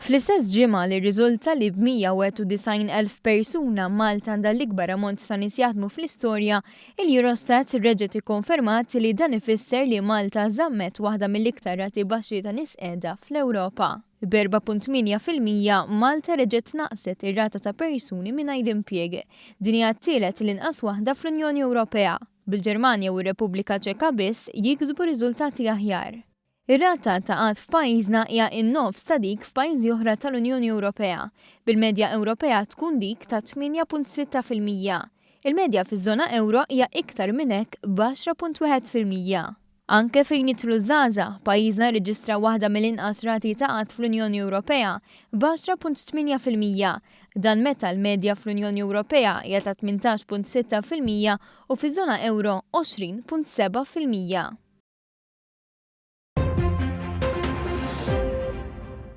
Fl-istess ġimgħa li rriżulta li b'191,000 persuna Malta għandha l-ikbar ammont ta' nies jaħdmu fl-istorja, il-Eurostat reġgħet ikkonfermat li dan ifisser li Malta żammet waħda mill-iktar rati baxxi ta' nies qiegħda fl-Ewropa. B'4.8% Malta reġgħet naqset ir-rata ta' persuni mingħajr impjieg. Din hija t-tielet l-inqas waħda fl-Unjoni Ewropea. Bil-Ġermanja u r-Repubblika Ċeka biss jiksbu riżultati aħjar. Ir-rata ta' qatt f'pajjiżna hija n-nofs ta' dik f'pajjiżi oħra tal-Unjoni Ewropea. Bil-medja Ewropea tkun dik ta' 8.6%. Il-medja fiż-żona euro hija iktar minn hekk b'10.1%. Anke fejn jidħlu żgħażagħ, pajjiżna rreġistra waħda mill-inqas rati ta' qatt fl-Unjoni Ewropea b'10.8%. Dan meta l-medja fl-Unjoni Ewropea hija ta' 18.6% u fiż-żona euro 20.7%.